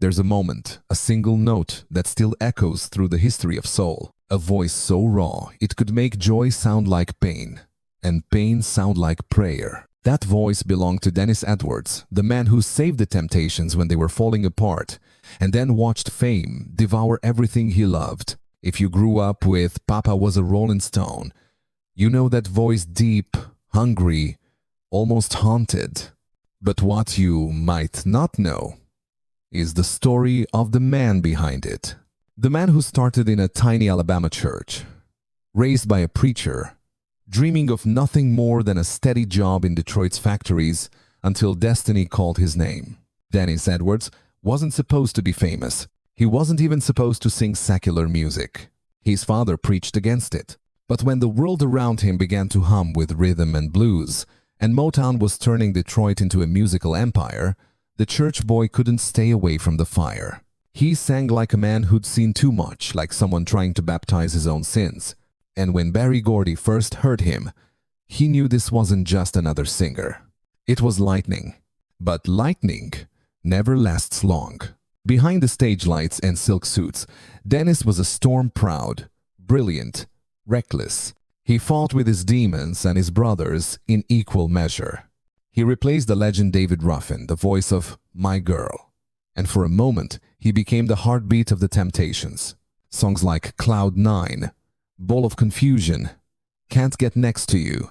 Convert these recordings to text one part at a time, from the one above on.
There's a moment, a single note that still echoes through the history of soul. A voice so raw it could make joy sound like pain, and pain sound like prayer. That voice belonged to Dennis Edwards, the man who saved the Temptations when they were falling apart, and then watched fame devour everything he loved. If you grew up with Papa Was a Rollin Stone, you know that voice deep, hungry, almost haunted. But what you might not know is the story of the man behind it. The man who started in a tiny Alabama church, raised by a preacher, dreaming of nothing more than a steady job in Detroit's factories until destiny called his name. Dennis Edwards wasn't supposed to be famous. He wasn't even supposed to sing secular music. His father preached against it. But when the world around him began to hum with rhythm and blues, and Motown was turning Detroit into a musical empire, the church boy couldn't stay away from the fire. He sang like a man who'd seen too much, like someone trying to baptize his own sins. And when Berry Gordy first heard him, he knew this wasn't just another singer. It was lightning. But lightning never lasts long. Behind the stage lights and silk suits, Dennis was a storm-proud, brilliant, reckless. He fought with his demons and his brothers in equal measure. He replaced the legend David Ruffin, the voice of My Girl. And for a moment, he became the heartbeat of the Temptations. Songs like Cloud 9, Ball of Confusion, Can't Get Next to You.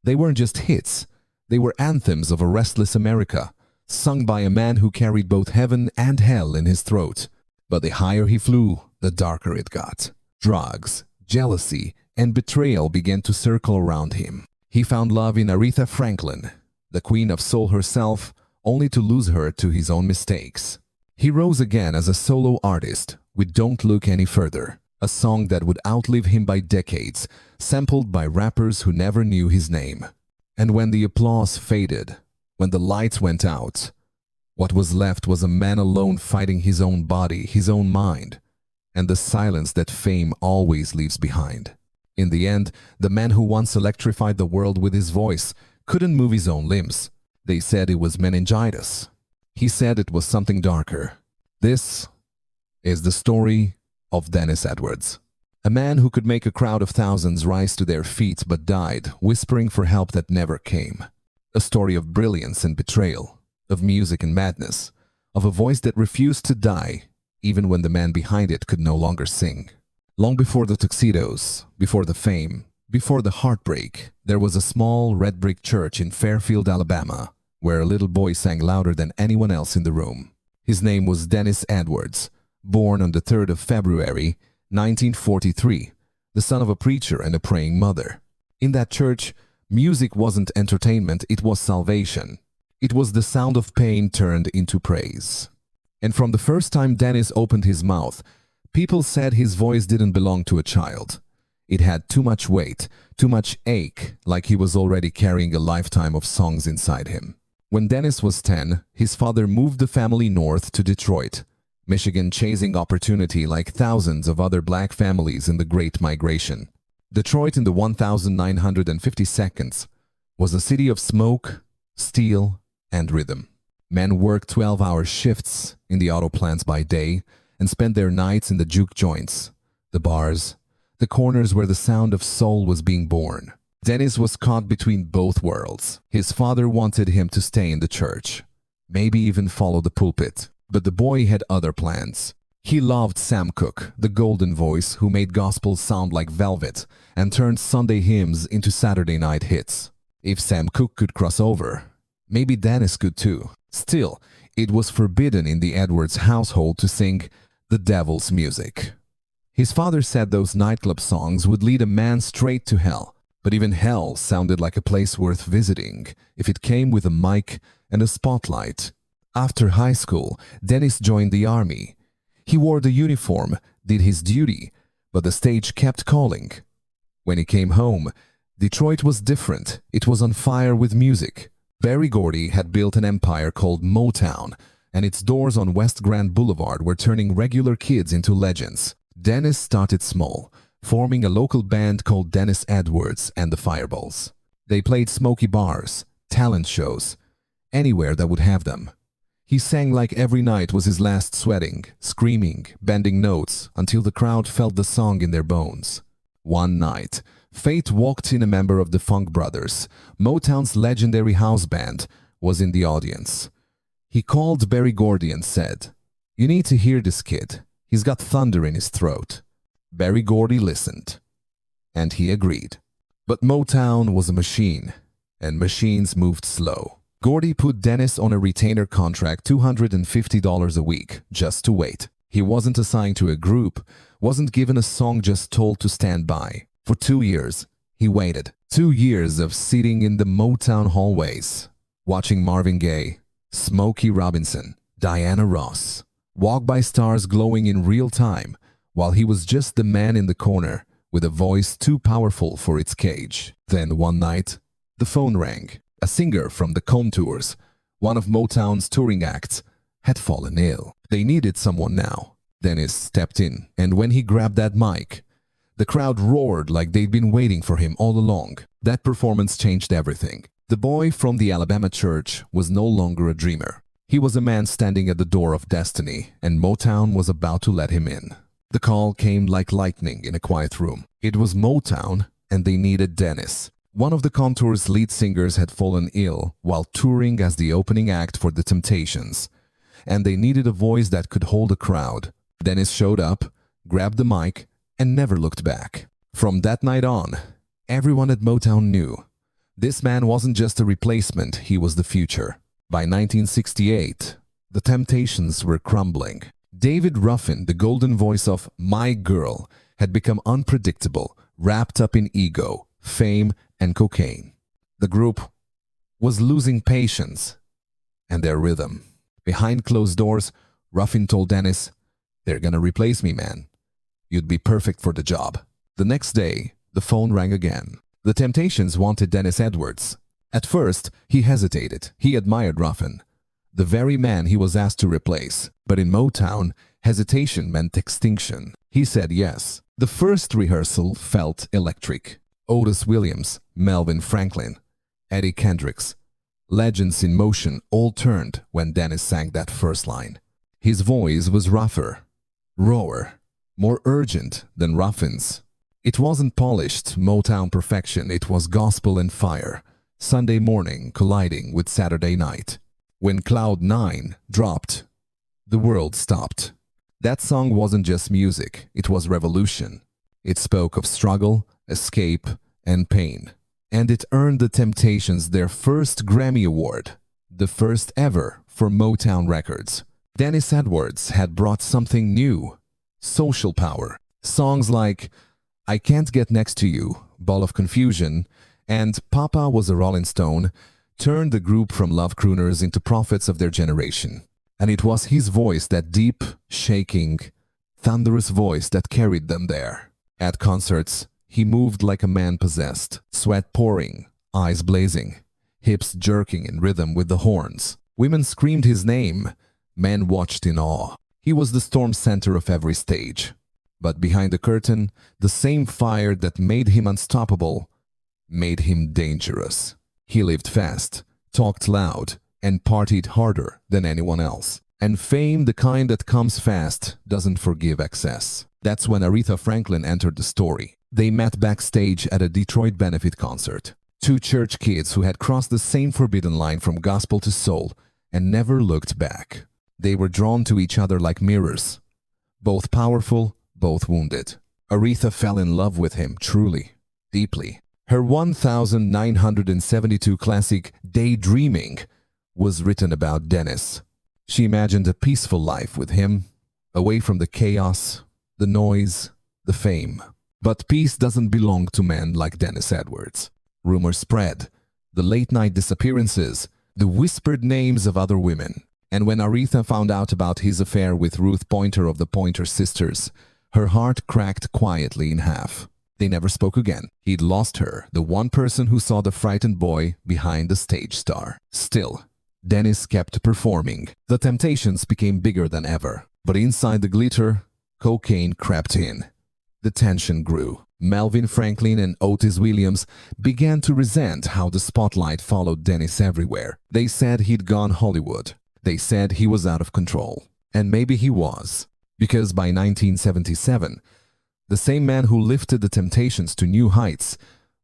They weren't just hits, they were anthems of a restless America, sung by a man who carried both heaven and hell in his throat. But the higher he flew, the darker it got. Drugs, jealousy, and betrayal began to circle around him. He found love in Aretha Franklin, the queen of soul herself, only to lose her to his own mistakes. He rose again as a solo artist with Don't Look Any Further, a song that would outlive him by decades, sampled by rappers who never knew his name. And when the applause faded, when the lights went out, what was left was a man alone fighting his own body, his own mind, and the silence that fame always leaves behind. In the end, the man who once electrified the world with his voice couldn't move his own limbs. They said it was meningitis. He said it was something darker. This is the story of Dennis Edwards. A man who could make a crowd of thousands rise to their feet but died, whispering for help that never came. A story of brilliance and betrayal, of music and madness, of a voice that refused to die even when the man behind it could no longer sing. Long before the tuxedos, before the fame, before the heartbreak, there was a small red brick church in Fairfield, Alabama, where a little boy sang louder than anyone else in the room. His name was Dennis Edwards, born on the 3rd of February, 1943, the son of a preacher and a praying mother. In that church, music wasn't entertainment, it was salvation. It was the sound of pain turned into praise. And from the first time Dennis opened his mouth, people said his voice didn't belong to a child. It had too much weight, too much ache, like he was already carrying a lifetime of songs inside him. When Dennis was 10, his father moved the family north to Detroit, Michigan, chasing opportunity like thousands of other black families in the Great Migration. Detroit in the 1950 seconds was a city of smoke, steel, and rhythm. Men worked 12-hour shifts in the auto plants by day and spent their nights in the juke joints, the bars, the corners where the sound of soul was being born. Dennis was caught between both worlds. His father wanted him to stay in the church, maybe even follow the pulpit. But the boy had other plans. He loved Sam Cooke, the golden voice who made gospel sound like velvet and turned Sunday hymns into Saturday night hits. If Sam Cooke could cross over, maybe Dennis could too. Still, it was forbidden in the Edwards household to sing the devil's music. His father said those nightclub songs would lead a man straight to hell. But even hell sounded like a place worth visiting if it came with a mic and a spotlight. After high school, Dennis joined the army. He wore the uniform, did his duty, but the stage kept calling. When he came home, Detroit was different. It was on fire with music. Berry Gordy had built an empire called Motown, and its doors on West Grand Boulevard were turning regular kids into legends. Dennis started small, forming a local band called Dennis Edwards and the Fireballs. They played smoky bars, talent shows, anywhere that would have them. He sang like every night was his last, sweating, screaming, bending notes until the crowd felt the song in their bones. One night, fate walked in. A member of the Funk Brothers, Motown's legendary house band, was in the audience. He called Berry Gordy and said, "You need to hear this kid. He's got thunder in his throat." Berry Gordy listened, and he agreed. But Motown was a machine, and machines moved slow. Gordy put Dennis on a retainer contract, $250 a week, just to wait. He wasn't assigned to a group, wasn't given a song, just told to stand by. For 2 years, he waited. 2 years of sitting in the Motown hallways, watching Marvin Gaye, Smokey Robinson, Diana Ross walk by, stars glowing in real time, while he was just the man in the corner with a voice too powerful for its cage. Then one night, the phone rang. A singer from the Contours, one of Motown's touring acts, had fallen ill. They needed someone now. Dennis stepped in, and when he grabbed that mic, the crowd roared like they'd been waiting for him all along. That performance changed everything. The boy from the Alabama church was no longer a dreamer. He was a man standing at the door of destiny, and Motown was about to let him in. The call came like lightning in a quiet room. It was Motown, and they needed Dennis. One of the Contours' lead singers had fallen ill while touring as the opening act for The Temptations, and they needed a voice that could hold a crowd. Dennis showed up, grabbed the mic, and never looked back. From that night on, everyone at Motown knew this man wasn't just a replacement, he was the future. By 1968, The Temptations were crumbling. David Ruffin, the golden voice of My Girl, had become unpredictable, wrapped up in ego, fame, and cocaine. The group was losing patience and their rhythm. Behind closed doors, Ruffin told Dennis, "They're gonna replace me, man. You'd be perfect for the job." The next day, the phone rang again. The Temptations wanted Dennis Edwards. At first, he hesitated. He admired Ruffin, the very man he was asked to replace. But in Motown, hesitation meant extinction. He said yes. The first rehearsal felt electric. Otis Williams, Melvin Franklin, Eddie Kendricks, legends in motion, all turned when Dennis sang that first line. His voice was rougher, rawer, more urgent than Ruffin's. It wasn't polished Motown perfection, it was gospel and fire, Sunday morning colliding with Saturday night. When Cloud 9 dropped, the world stopped. That song wasn't just music, it was revolution. It spoke of struggle, escape, and pain. And it earned the Temptations their first Grammy Award, the first ever for Motown Records. Dennis Edwards had brought something new, social power. Songs like I Can't Get Next to You, Ball of Confusion, and Papa Was a Rollin Stone turned the group from love crooners into prophets of their generation. And it was his voice, that deep, shaking, thunderous voice, that carried them there. At concerts, he moved like a man possessed, sweat pouring, eyes blazing, hips jerking in rhythm with the horns. Women screamed his name, men watched in awe. He was the storm center of every stage. But behind the curtain, the same fire that made him unstoppable made him dangerous. He lived fast, talked loud, and partied harder than anyone else. And fame, the kind that comes fast, doesn't forgive excess. That's when Aretha Franklin entered the story. They met backstage at a Detroit benefit concert. Two church kids who had crossed the same forbidden line from gospel to soul and never looked back. They were drawn to each other like mirrors. Both powerful, both wounded. Aretha fell in love with him truly, deeply. Her 1972 classic Daydreaming was written about Dennis. She imagined a peaceful life with him, away from the chaos, the noise, the fame. But peace doesn't belong to men like Dennis Edwards. Rumors spread, the late-night disappearances, the whispered names of other women. And when Aretha found out about his affair with Ruth Pointer of the Pointer Sisters, her heart cracked quietly in half. They never spoke again. He'd lost her, the one person who saw the frightened boy behind the stage star. Still, Dennis kept performing. The Temptations became bigger than ever. But inside the glitter, cocaine crept in. The tension grew. Melvin Franklin and Otis Williams began to resent how the spotlight followed Dennis everywhere. They said he'd gone Hollywood. They said he was out of control. And maybe he was. Because by 1977, the same man who lifted the Temptations to new heights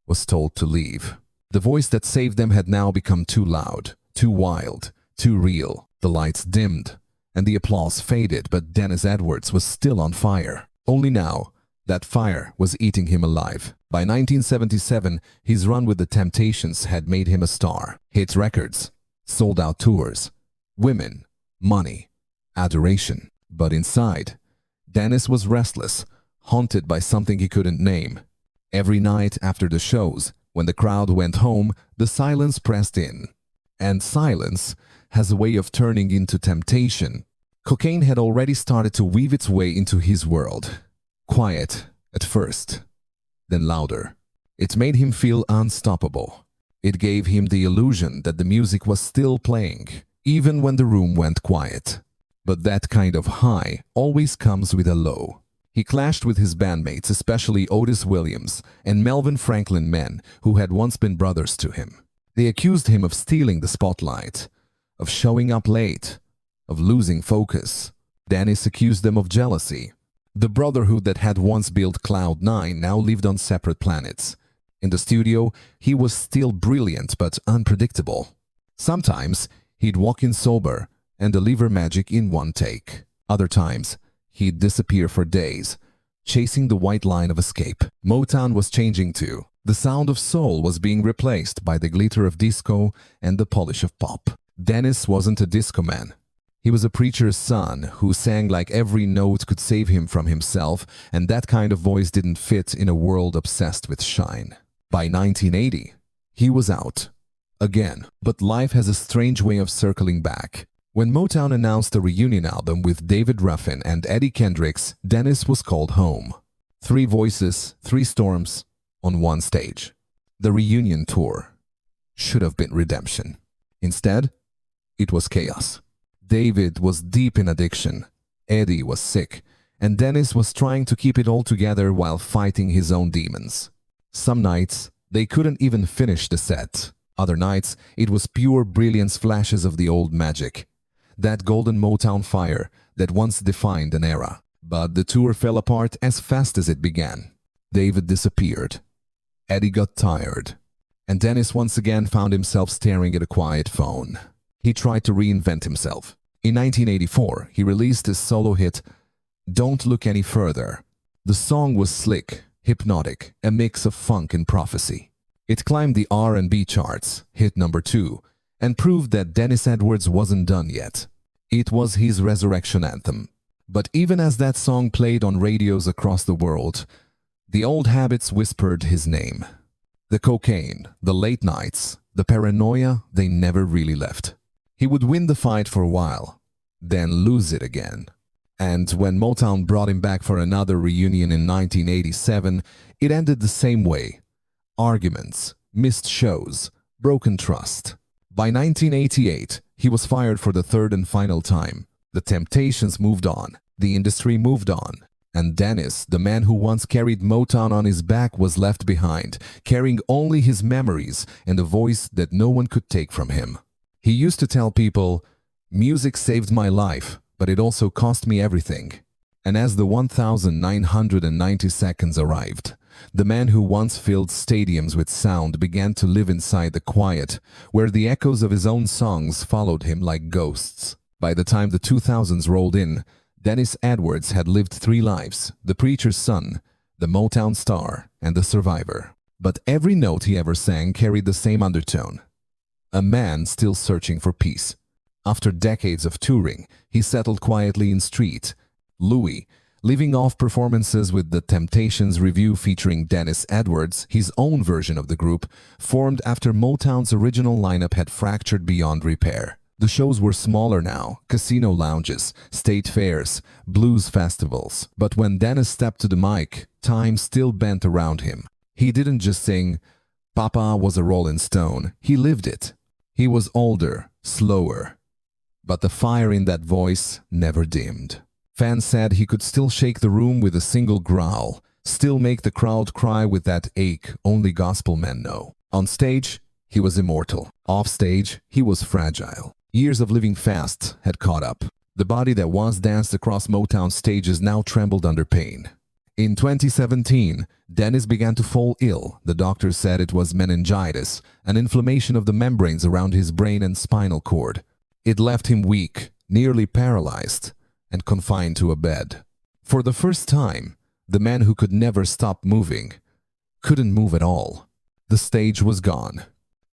was told to leave. The voice that saved them had now become too loud, too wild, too real. The lights dimmed, and the applause faded, but Dennis Edwards was still on fire. Only now, that fire was eating him alive. By 1977, his run with the Temptations had made him a star. Hit records, sold-out tours, women, money, adoration. But inside, Dennis was restless, haunted by something he couldn't name. Every night after the shows, when the crowd went home, the silence pressed in. And silence has a way of turning into temptation. Cocaine had already started to weave its way into his world. Quiet at first, then louder. It made him feel unstoppable. It gave him the illusion that the music was still playing, even when the room went quiet. But that kind of high always comes with a low. He clashed with his bandmates, especially Otis Williams and Melvin Franklin, men who had once been brothers to him. They accused him of stealing the spotlight, of showing up late, of losing focus. Dennis accused them of jealousy. The brotherhood that had once built Cloud 9 now lived on separate planets. In the studio, he was still brilliant but unpredictable. Sometimes, he'd walk in sober and deliver magic in one take. Other times, he'd disappear for days, chasing the white line of escape. Motown was changing too. The sound of soul was being replaced by the glitter of disco and the polish of pop. Dennis wasn't a disco man. He was a preacher's son who sang like every note could save him from himself, and that kind of voice didn't fit in a world obsessed with shine. By 1980, he was out. Again, but life has a strange way of circling back. When Motown announced a reunion album with David Ruffin and Eddie Kendricks, Dennis was called home. 3 voices, 3 storms, on one stage. The reunion tour should have been redemption. Instead, it was chaos. David was deep in addiction, Eddie was sick, and Dennis was trying to keep it all together while fighting his own demons. Some nights, they couldn't even finish the set. Other nights, it was pure brilliance, flashes of the old magic. That golden Motown fire that once defined an era. But the tour fell apart as fast as it began. David disappeared. Eddie got tired. And Dennis once again found himself staring at a quiet phone. He tried to reinvent himself. In 1984, he released his solo hit, Don't Look Any Further. The song was slick, hypnotic, a mix of funk and prophecy. It climbed the R&B charts, hit number 2, and proved that Dennis Edwards wasn't done yet. It was his resurrection anthem. But even as that song played on radios across the world, the old habits whispered his name. The cocaine, the late nights, the paranoia, they never really left. He would win the fight for a while, then lose it again. And when Motown brought him back for another reunion in 1987, it ended the same way. Arguments, missed shows, broken trust. By 1988, he was fired for the 3rd and final time. The Temptations moved on, the industry moved on, and Dennis, the man who once carried Motown on his back, was left behind, carrying only his memories and a voice that no one could take from him. He used to tell people, "Music saved my life, but it also cost me everything." And as the 1990 seconds arrived, the man who once filled stadiums with sound began to live inside the quiet, where the echoes of his own songs followed him like ghosts. By the time the 2000s rolled in, Dennis Edwards had lived 3 lives: the preacher's son, the Motown star, and the survivor. But every note he ever sang carried the same undertone. A man still searching for peace. After decades of touring, he settled quietly in street. Louis, living off performances with the Temptations review featuring Dennis Edwards, his own version of the group, formed after Motown's original lineup had fractured beyond repair. The shows were smaller now, casino lounges, state fairs, blues festivals. But when Dennis stepped to the mic, time still bent around him. He didn't just sing, "Papa was a Rollin Stone," he lived it. He was older, slower, but the fire in that voice never dimmed. Fans said he could still shake the room with a single growl, still make the crowd cry with that ache only gospel men know. On stage, he was immortal. Off stage, he was fragile. Years of living fast had caught up. The body that once danced across Motown stages now trembled under pain. In 2017, Dennis began to fall ill. The doctor said it was meningitis, an inflammation of the membranes around his brain and spinal cord. It left him weak, nearly paralyzed, and confined to a bed. For the first time, the man who could never stop moving couldn't move at all. The stage was gone.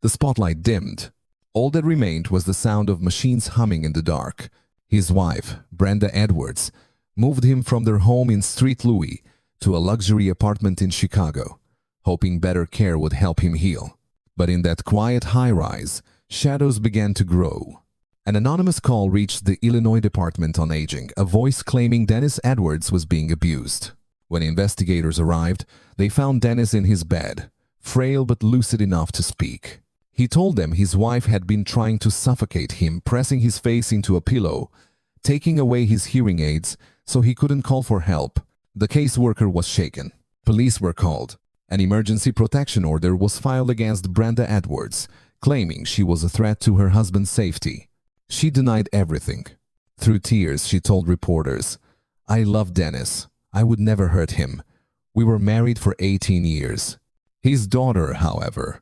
The spotlight dimmed. All that remained was the sound of machines humming in the dark. His wife, Brenda Edwards, moved him from their home in Street Louis to a luxury apartment in Chicago, hoping better care would help him heal. But in that quiet high-rise, shadows began to grow. An anonymous call reached the Illinois Department on Aging, a voice claiming Dennis Edwards was being abused. When investigators arrived, they found Dennis in his bed, frail but lucid enough to speak. He told them his wife had been trying to suffocate him, pressing his face into a pillow, taking away his hearing aids so he couldn't call for help. The caseworker was shaken. Police were called. An emergency protection order was filed against Brenda Edwards, claiming she was a threat to her husband's safety. She denied everything. Through tears, she told reporters, "I love Dennis. I would never hurt him. We were married for 18 years. His daughter, however,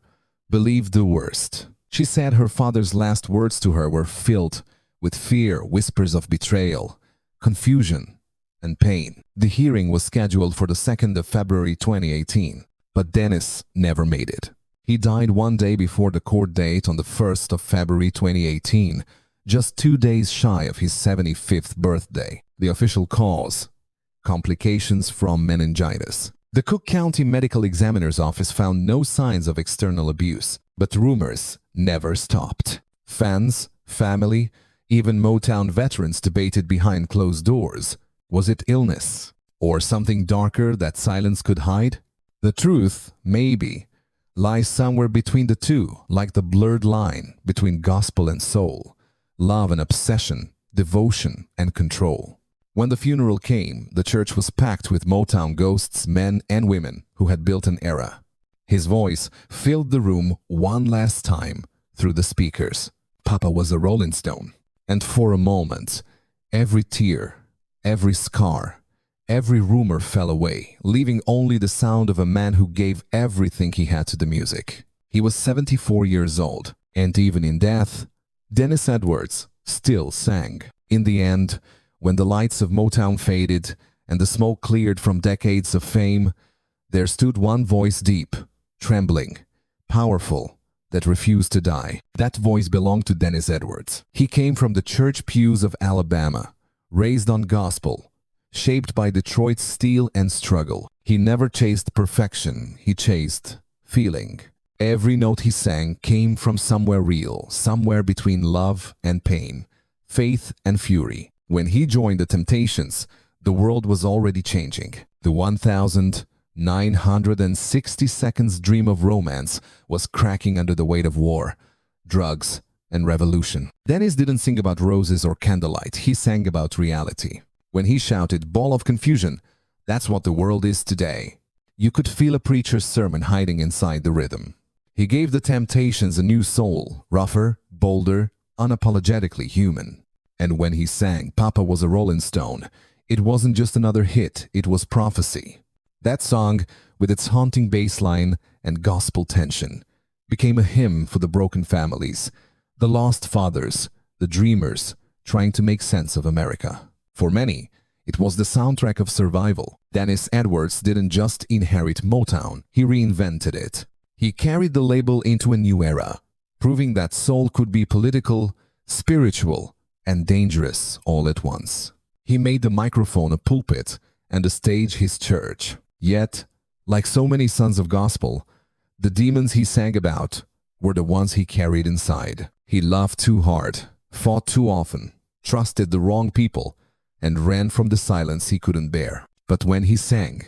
believed the worst. She said her father's last words to her were filled with fear, whispers of betrayal, confusion, and pain. The hearing was scheduled for the 2nd of February 2018, but Dennis never made it. He died one day before the court date on the 1st of February 2018, just 2 days shy of his 75th birthday. The official cause: complications from meningitis. The Cook County Medical Examiner's Office found no signs of external abuse, but rumors never stopped. Fans, family, even Motown veterans debated behind closed doors. Was it illness, or something darker that silence could hide? The truth, maybe, lies somewhere between the two, like the blurred line between gospel and soul, love and obsession, devotion and control. When the funeral came, the church was packed with Motown ghosts, men and women who had built an era. His voice filled the room one last time through the speakers. Papa was a Rollin Stone. And for a moment, every tear, every scar, every rumor fell away, leaving only the sound of a man who gave everything he had to the music. He was 74 years old, and even in death, Dennis Edwards still sang. In the end, when the lights of Motown faded and the smoke cleared from decades of fame, there stood one voice, deep, trembling, powerful, that refused to die. That voice belonged to Dennis Edwards. He came from the church pews of Alabama, raised on gospel, shaped by Detroit's steel and struggle. He never chased perfection, he chased feeling. Every note he sang came from somewhere real, somewhere between love and pain, faith and fury. When he joined the Temptations, the world was already changing. The 1,960 seconds dream of romance was cracking under the weight of war, drugs, and revolution. Dennis didn't sing about roses or candlelight, he sang about reality. When he shouted, "Ball of confusion," that's what the world is today. You could feel a preacher's sermon hiding inside the rhythm. He gave the Temptations a new soul, rougher, bolder, unapologetically human. And when he sang "Papa Was a Rollin Stone," it wasn't just another hit, it was prophecy. That song, with its haunting bass line and gospel tension, became a hymn for the broken families, the lost fathers, the dreamers trying to make sense of America. For many, it was the soundtrack of survival. Dennis Edwards didn't just inherit Motown, he reinvented it. He carried the label into a new era, proving that soul could be political, spiritual, and dangerous all at once. He made the microphone a pulpit and the stage his church. Yet, like so many sons of gospel, the demons he sang about were the ones he carried inside. He loved too hard, fought too often, trusted the wrong people, and ran from the silence he couldn't bear. But when he sang,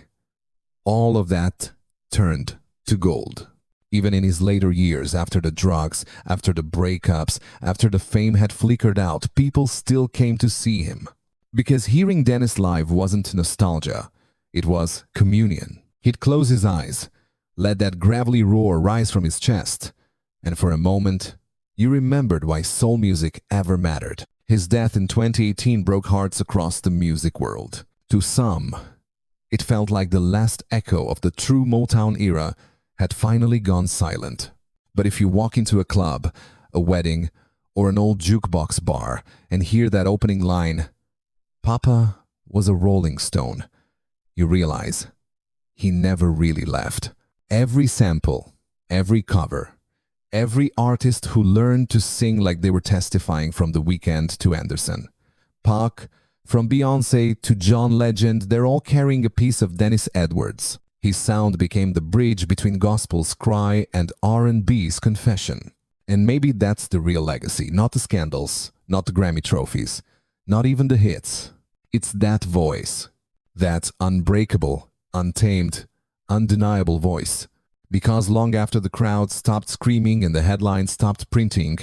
all of that turned to gold. Even in his later years, after the drugs, after the breakups, after the fame had flickered out, people still came to see him. Because hearing Dennis live wasn't nostalgia, it was communion. He'd close his eyes, let that gravelly roar rise from his chest, and for a moment, You remembered why soul music ever mattered. His death in 2018 broke hearts across the music world. To some, it felt like the last echo of the true Motown era had finally gone silent. But if you walk into a club, a wedding, or an old jukebox bar and hear that opening line, "Papa was a Rolling Stone," you realize he never really left. Every sample, every cover, every artist who learned to sing like they were testifying, from The Weeknd to Anderson, Pac, from Beyoncé to John Legend, they're all carrying a piece of Dennis Edwards. His sound became the bridge between gospel's cry and R&B's confession. And maybe that's the real legacy, not the scandals, not the Grammy trophies, not even the hits. It's that voice, that unbreakable, untamed, undeniable voice. Because long after the crowd stopped screaming and the headlines stopped printing,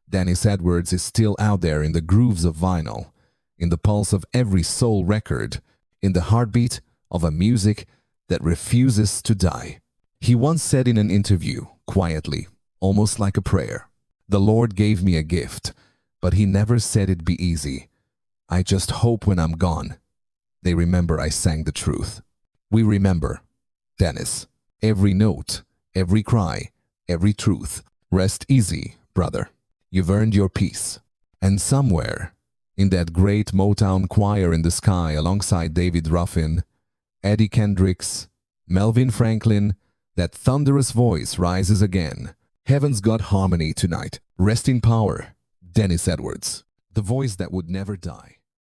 Dennis Edwards is still out there in the grooves of vinyl, in the pulse of every soul record, in the heartbeat of a music that refuses to die. He once said in an interview, quietly, almost like a prayer, "The Lord gave me a gift, but He never said it'd be easy. I just hope when I'm gone, they remember I sang the truth." We remember Dennis. Every note, every cry, every truth. Rest easy, brother. You've earned your peace. And somewhere, in that great Motown choir in the sky alongside David Ruffin, Eddie Kendricks, Melvin Franklin, that thunderous voice rises again. Heaven's got harmony tonight. Rest in power, Dennis Edwards. The voice that would never die.